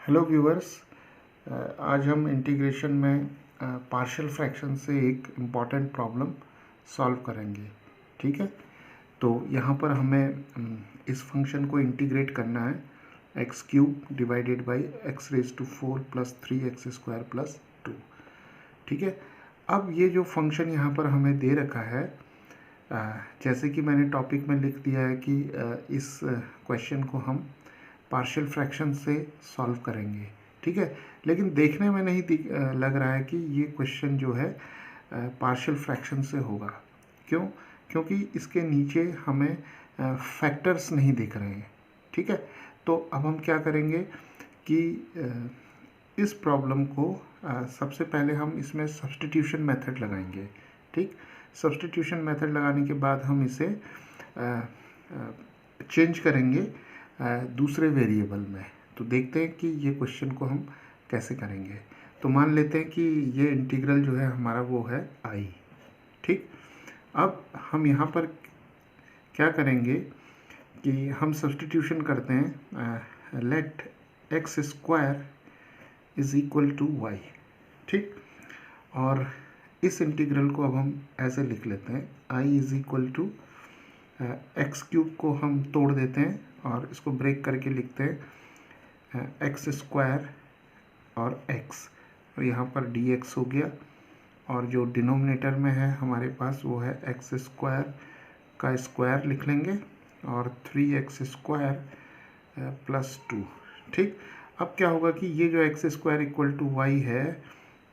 Hello viewers. आज हम integration में पार्शियल फ्रैक्शन से एक इम्पॉर्टेंट प्रॉब्लम सॉल्व करेंगे। ठीक है, तो यहाँ पर हमें इस फंक्शन को इंटीग्रेट करना है x cube divided by x raise to 4 plus 3x² plus 2। ठीक है, अब ये जो फंक्शन यहाँ पर हमें दे रखा है, जैसे कि मैंने टॉपिक में लिख दिया है कि इस क्वेश्चन को हम पार्शियल फ्रैक्शन से सॉल्व करेंगे। ठीक है, लेकिन देखने में नहीं लग रहा है कि ये क्वेश्चन जो है पार्शियल फ्रैक्शन से होगा। क्यों? क्योंकि इसके नीचे हमें फैक्टर्स नहीं दिख रहे हैं। ठीक है, तो अब हम क्या करेंगे कि इस प्रॉब्लम को सबसे पहले हम इसमें सब्स्टिट्यूशन मेथड लगाएंगे। ठीक, सब्स्टिट्यूशन मेथड लगाने के बाद हम इसे चेंज करेंगे दूसरे वेरिएबल में। तो देखते हैं कि ये क्वेश्चन को हम कैसे करेंगे। तो मान लेते हैं कि ये इंटीग्रल जो है हमारा वो है आई। ठीक, अब हम यहाँ पर क्या करेंगे कि हम सब्स्टिट्यूशन करते हैं, let x square is equal to y. ठीक, और इस इंटीग्रल को अब हम ऐसे लिख लेते हैं, I is equal to x cube को हम तोड़ देते हैं और इसको ब्रेक करके लिखते हैं एक्स स्क्वायर और एक्स, और यहाँ पर डी एक्स हो गया, और जो डिनोमिनेटर में है हमारे पास वो है एक्स स्क्वायर का स्क्वायर लिख लेंगे और 3x² प्लस 2। ठीक, अब क्या होगा कि ये जो x square equal to y है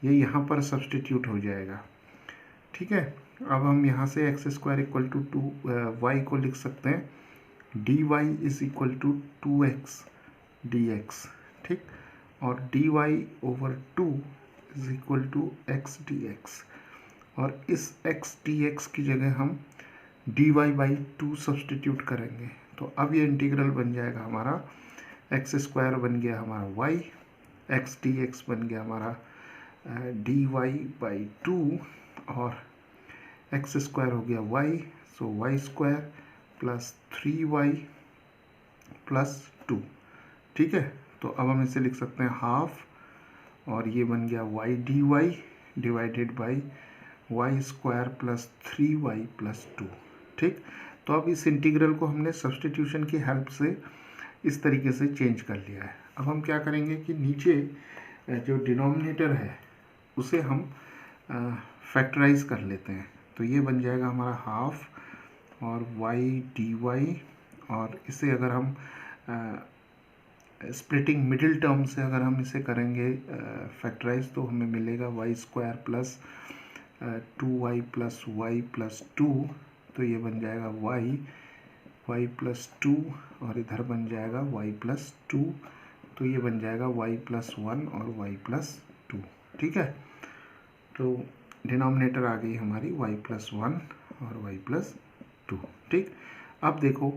ये यहाँ पर सब्स्टिट्यूट हो जाएगा। ठीक है, अब हम यहाँ से x square equal to 2y को लिख सकते हैं dy is equal to 2x dx। ठीक, और dy over 2 is equal to x dx, और इस x dx की जगह हम dy बाई 2 सब्स्टिट्यूट करेंगे। तो अब ये इंटीग्रल बन जाएगा हमारा एक्स स्क्वायर बन गया हमारा y, x dx बन गया हमारा dy बाई 2, और एक्स स्क्वायर हो गया y, so y square plus 3y plus 2। ठीक है, तो अब हम इसे लिख सकते हैं हाफ, और ये बन गया y dy divided by y square plus 3y plus 2। ठीक, तो अब इस इंटीग्रल को हमने सब्स्टिट्यूशन की हेल्प से इस तरीके से चेंज कर लिया है। अब हम क्या करेंगे कि नीचे जो डिनोमिनेटर है उसे हम फैक्टराइज कर लेते हैं। तो ये बन जाएगा हमारा हाफ और y dy, और इसे अगर हम स्प्लिटिंग मिडिल टर्म से अगर हम इसे करेंगे फैक्टराइज, तो हमें मिलेगा y square plus 2y plus y plus 2। तो ये बन जाएगा y प्लस 2, और इधर बन जाएगा y प्लस 2। तो ये बन जाएगा y प्लस 1 और y प्लस 2। ठीक है, तो डिनोमिनेटर आ गई हमारी y प्लस 1 और y प्लस 2। ठीक, अब देखो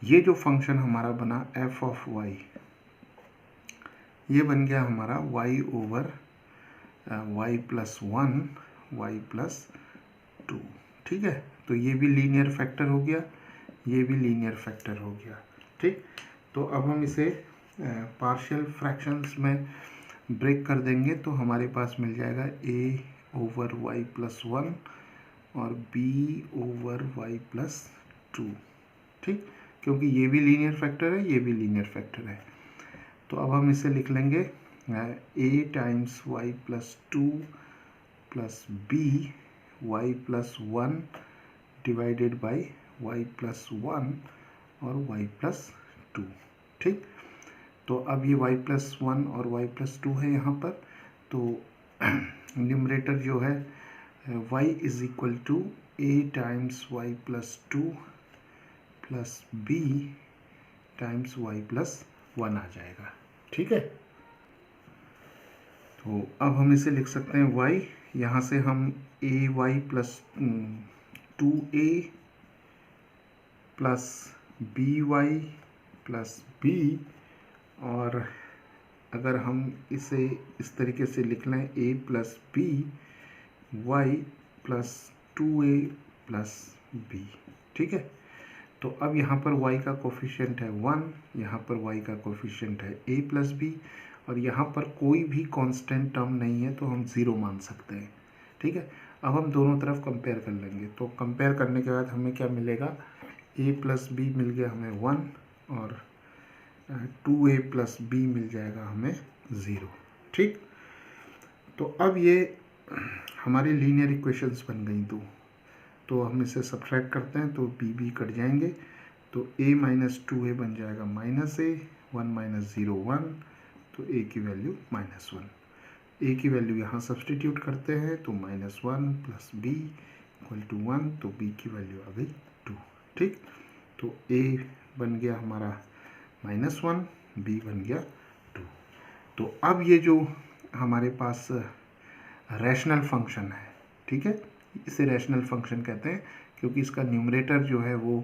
ये जो फंक्शन हमारा बना f ऑफ y, ये बन गया हमारा y over y plus 1 y plus 2। ठीक है, तो ये भी लीनियर फैक्टर हो गया, ये भी लीनियर फैक्टर हो गया। ठीक, तो अब हम इसे पार्शियल फ्रैक्शंस में ब्रेक कर देंगे, तो हमारे पास मिल जाएगा a ओवर y प्लस 1 और b ओवर y प्लस 2। ठीक, क्योंकि ये भी लीनियर फैक्टर है, ये भी लीनियर फैक्टर है। तो अब हम इसे लिख लेंगे a times y plus 2 plus b y plus 1 divided by y plus 1 और y प्लस 2। ठीक, तो अब ये y प्लस 1 और y प्लस 2 है यहाँ पर, तो न्यूमरेटर जो है y is equal to a times y plus 2 plus b times y plus 1 आ जाएगा। ठीक है, तो अब हम इसे लिख सकते हैं y, यहाँ से हम ay plus 2a plus by plus b, और अगर हम इसे इस तरीके से लिख लें a plus b y plus 2a plus b। ठीक है, तो अब यहाँ पर y का कोफिशिएंट है 1, यहाँ पर y का कोफिशिएंट है a प्लस b, और यहाँ पर कोई भी कांस्टेंट टर्म नहीं है तो हम 0 मान सकते हैं। ठीक है, अब हम दोनों तरफ कंपेयर कर लेंगे। तो कंपेयर करने के बाद हमें क्या मिलेगा, a प्लस बी मिल गया हमें 1 और 2a प्लस बी मिल जाएगा हमें 0। ठीक, तो अब ये हमारी लीनियर इक्वेशंस बन गई दो। तो हम इसे सब्ट्रैक्ट करते हैं तो b कट जाएंगे, तो a माइनस 2a बन जाएगा माइनस a, 1 माइनस 0 1, तो a की वैल्यू -1। a की वैल्यू यहाँ सब्सटीट्यूट करते हैं तो -1 प्लस b इक्वल टू 1, तो b की वैल्यू आ गई 2। ठीक, तो a बन गया हमारा -1, b बन गया 2। तो अब ये जो हमारे पास रैशनल फंक्शन है, ठीक है, इसे रैशनल फंक्शन कहते हैं क्योंकि इसका न्यूमरेटर जो है वो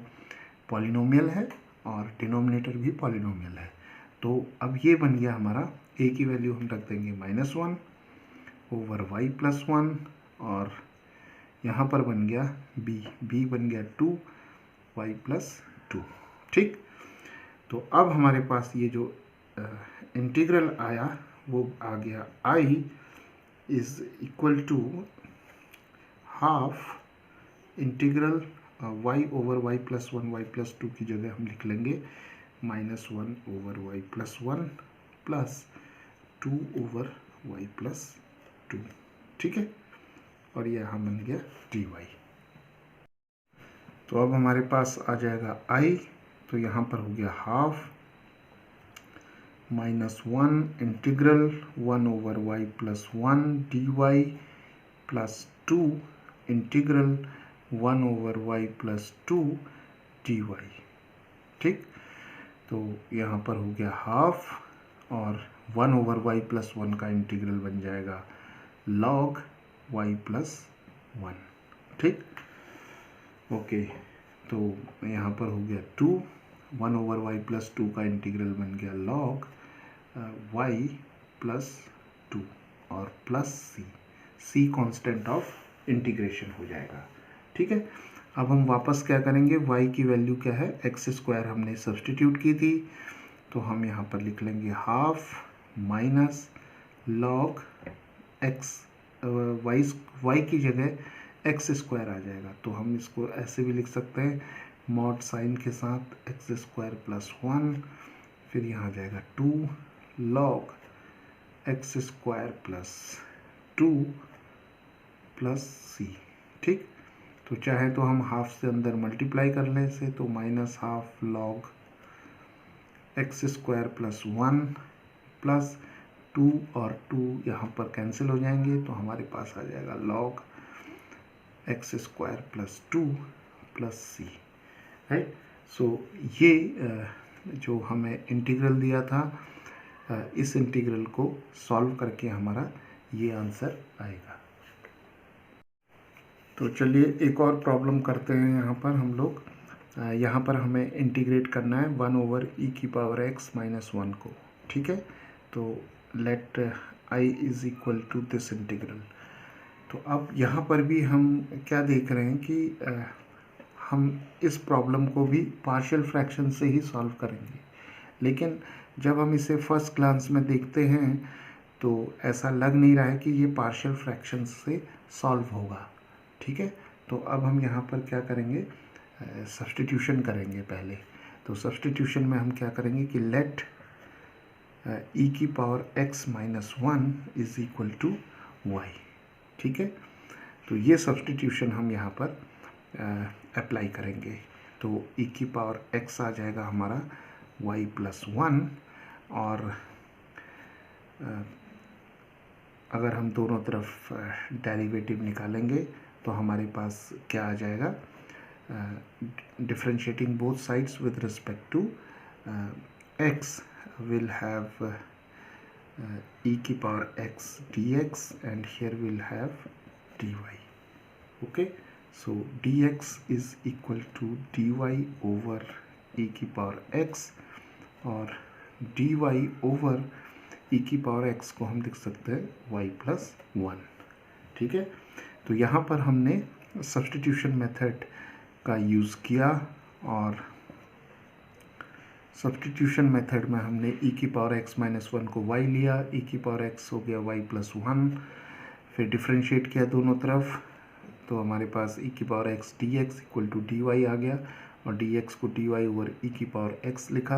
पॉलिनोमियल है और डिनोमिनेटर भी पॉलिनोमियल है। तो अब ये बन गया हमारा, a की वैल्यू हम रख देंगे -1 ओवर y प्लस 1 और यहाँ पर बन गया b बन गया 2 y प्लस 2। ठीक, तो अब हमारे पास ये जो इंटीग्रल आया वो आ गया i is equal to half integral y over y plus 1 y plus 2 की जगह हम लिख लेंगे -1 over y plus 1 plus 2 over y plus 2। ठीक है, और ये यहाँ बन गया dy। तो अब हमारे पास आ जाएगा i, तो यहाँ पर हो गया half -1 integral 1 over y plus 1 dy plus 2 integral 1 over y plus 2 dy। ठीक, तो यहाँ पर हो गया हाफ और 1 ओवर y प्लस 1 का इंटीग्रल बन जाएगा log y प्लस 1। ठीक, ओके, तो यहाँ पर हो गया 2, 1 ओवर y प्लस 2 का इंटीग्रल बन गया log y प्लस 2 और plus c constant of integration हो जाएगा। ठीक है, अब हम वापस क्या करेंगे, y की वैल्यू क्या है, x² हमने सब्सटीट्यूट की थी, तो हम यहाँ पर लिख लेंगे half minus log x, y की जगह x² आ जाएगा, तो हम इसको ऐसे भी लिख सकते हैं मॉड साइन के साथ x² प्लस 1, फिर यहाँ आ जाएगा 2 log x² plus 2 plus c। ठीक, तो चाहे तो हम हाफ से अंदर मल्टीप्लाई कर लें इसे, तो -half log x² plus 1 plus 2 और 2 यहाँ पर कैंसिल हो जाएंगे, तो हमारे पास आ जाएगा log x² plus 2 plus c। Right, so ये जो हमें इंटीग्रल दिया था, इस इंटीग्रल को सॉल्व करके हमारा ये आंसर आएगा। तो चलिए एक और प्रॉब्लम करते हैं। यहाँ पर हम लोग यहाँ पर हमें इंटीग्रेट करना है 1 ओवर e की पावर x माइनस 1 को। ठीक है, तो let i is equal to this integral. तो अब यहाँ पर भी हम क्या देख रहे हैं कि हम इस प्रॉब्लम को भी पार्शियल फ्रैक्शन से ही सॉल्व करेंगे, लेकिन जब हम इसे फर्स्ट ग्लांस में देखते हैं तो ऐसा लग नहीं रहा है कि ये पार्शियल फ्रैक्शन से सॉल्व होगा। ठीक है, तो अब हम यहाँ पर क्या करेंगे, सब्स्टिट्यूशन करेंगे पहले। तो सब्स्टिट्यूशन में हम क्या करेंगे कि लेट e की power x minus 1 is equal to y। ठीक है, तो ये सब्स्टिट्यूशन हम यहाँ पर अप्लाई करेंगे। तो e की पावर x आ जाएगा हमारा y प्लस 1, और अगर हम दोनों तरफ डेरिवेटिव निकालेंगे तो हमारे पास क्या आ जाएगा, differentiating both sides with respect to x will have e की power x dx and here we'll have dy. Okay, so dx is equal to dy over e की पावर x, और dy over e की power x को हम लिख सकते हैं y plus 1। ठीक है, तो यहाँ पर हमने सब्स्टिट्यूशन मेथड का यूज़ किया और सब्स्टिट्यूशन मेथड में हमने e की पावर x माइनस 1 को y लिया, e की पावर x हो गया y प्लस 1, फिर डिफ्रेंशिएट किया दोनों तरफ, तो हमारे पास e की power x dx equal to dy आ गया, और dx को dy ओवर e की पावर x लिखा,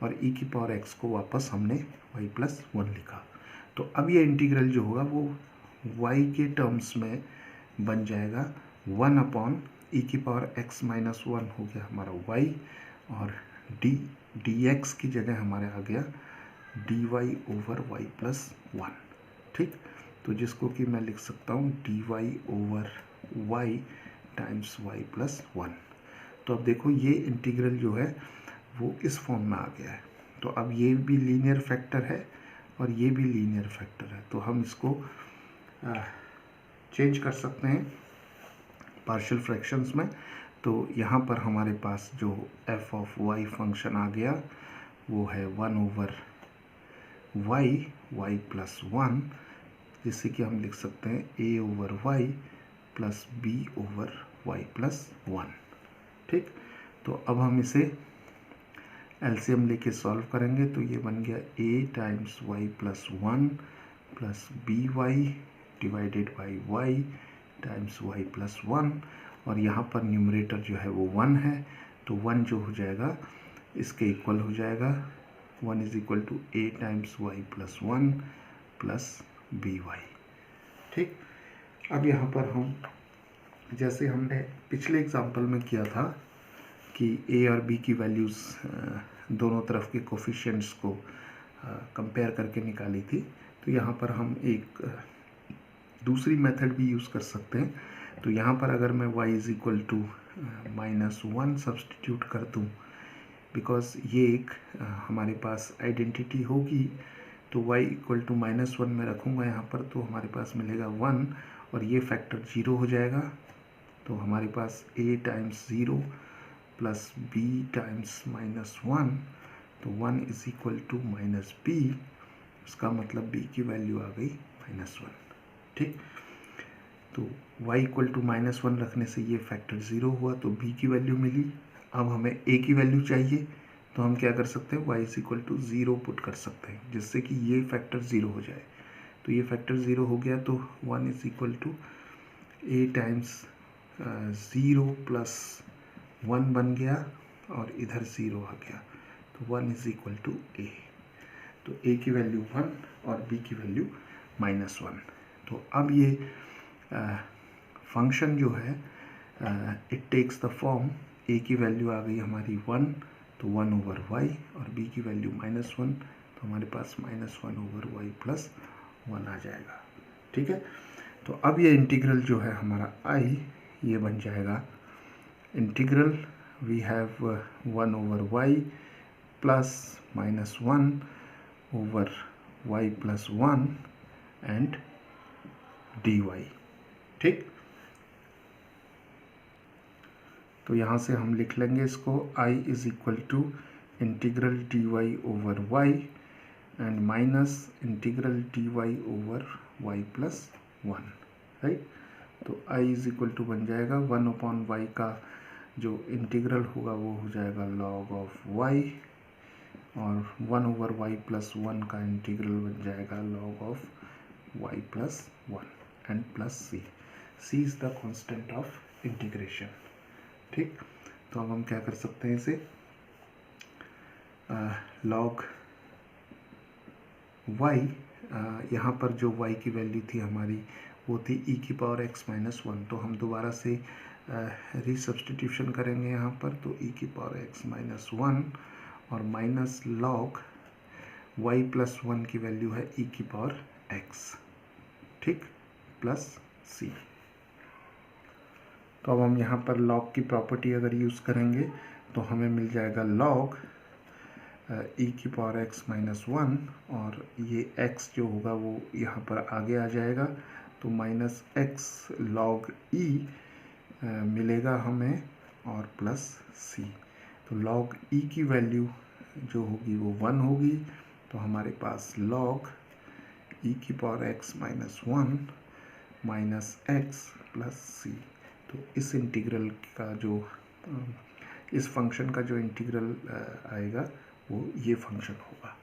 और e की पावर x को वापस हमने y प्लस 1 लिखा। तो अब ये इंटीग्रल जो होगा वो y के टर्म्स में बन जाएगा 1 अपॉन e की पावर x माइनस 1 हो गया हमारा y, और dx की जगह हमारे आ गया dy ओवर y प्लस 1। ठीक, तो जिसको कि मैं लिख सकता हूँ dy over y times y plus 1। तो अब देखो ये इंटीग्रल जो है वो इस फॉर्म में आ गया है। तो अब ये भी लीनियर फैक्टर है और ये भी लीनियर फैक्टर है, तो हम इसको चेंज कर सकते हैं पार्शियल फ्रैक्शंस में। तो यहाँ पर हमारे पास जो f ऑफ y फंक्शन आ गया वो है 1 ओवर y प्लस 1, जिससे कि हम लिख सकते हैं a over y plus b over y plus 1। ठीक, तो अब हम इसे एलसीएम लेके सॉल्व करेंगे, तो ये बन गया a times y plus 1 plus b y divided by y times y plus 1, और यहाँ पर न्यूमरेटर जो है वो 1 है, तो 1 जो हो जाएगा इसके इक्वल हो जाएगा, 1 is equal to a times y plus 1 plus b y. ठीक, अब यहाँ पर हम जैसे हमने पिछले एग्जाम्पल में किया था कि a और b की वैल्यूज़ दोनों तरफ के कोफिशिएंट्स को कंपेयर करके निकाली थी, तो यहाँ पर हम एक दूसरी मेथड भी यूज़ कर सकते हैं। तो यहाँ पर अगर मैं y is equal to minus 1 substitute कर दूँ, बिकॉज ये एक हमारे पास आइडेंटिटी होगी, तो y इक्वल टू माइनस 1 में रखूँगा यहाँ पर, तो हमारे पास मिलेगा 1 और ये फैक्टर 0 हो जाएगा। तो हमारे पास a times 0 plus b times minus 1, तो 1 is equal to minus b, इसका मतलब b की वैल्यू आ गई माइनस 1। ठीक, तो y इक्वल टू माइनस 1 रखने से ये फैक्टर 0 हुआ, तो b की वैल्यू मिली। अब हमें a की वैल्यू चाहिए, तो हम क्या कर सकते हैं, y is equal to 0 put कर सकते हैं, जिससे कि ये फैक्टर 0 हो जाए। तो ये फैक्टर 0 हो गया, तो 1 is equal to a times 0 plus 1 बन गया, और इधर 0 आ गया, तो 1 इज इक्वल टू a। तो a की वैल्यू 1 और b की वैल्यू माइनस 1। तो अब ये फंक्शन जो है it takes the form, a की वैल्यू आ गई हमारी 1, तो 1 ओवर y, और b की वैल्यू माइनस 1, तो हमारे पास माइनस 1 ओवर y प्लस 1 आ जाएगा। ठीक है, तो अब ये इंटीग्रल जो है हमारा i, ये बन जाएगा integral we have 1 over y plus minus 1 over y plus 1 and dy। ठीक, तो यहाँ से हम लिख लेंगे इसको i is equal to integral dy over y and minus integral dy over y plus 1। Right, तो i इज इक्वल टू बन जाएगा 1 अपॉन y का जो इंटीग्रल होगा वो हो जाएगा log ऑफ y, और 1 ओवर y प्लस 1 का इंटीग्रल बन जाएगा log of y plus 1 and plus c is the constant of integration. ठीक, तो अब हम क्या कर सकते हैं, इसे log y, यहाँ पर जो y की वैल्यू थी हमारी वो थी e की पावर x माइनस 1, तो हम दोबारा से रीसब्स्टिट्यूशन करेंगे यहाँ पर, तो e की पावर x माइनस 1 और माइनस log y प्लस 1 की वैल्यू है e की पावर x। ठीक, प्लस c। तो अब हम यहाँ पर log की प्रॉपर्टी अगर यूज़ करेंगे तो हमें मिल जाएगा log e की पावर x माइनस 1, और ये x जो होगा वो यहाँ पर आगे आ जाएगा, तो माइनस x log e मिलेगा हमें, और प्लस c। तो log e की वैल्यू जो होगी वो 1 होगी, तो हमारे पास log e की power x minus 1 minus x plus c। तो इस इंटीग्रल का जो इस फंक्शन का जो इंटीग्रल आएगा वो ये फंक्शन होगा।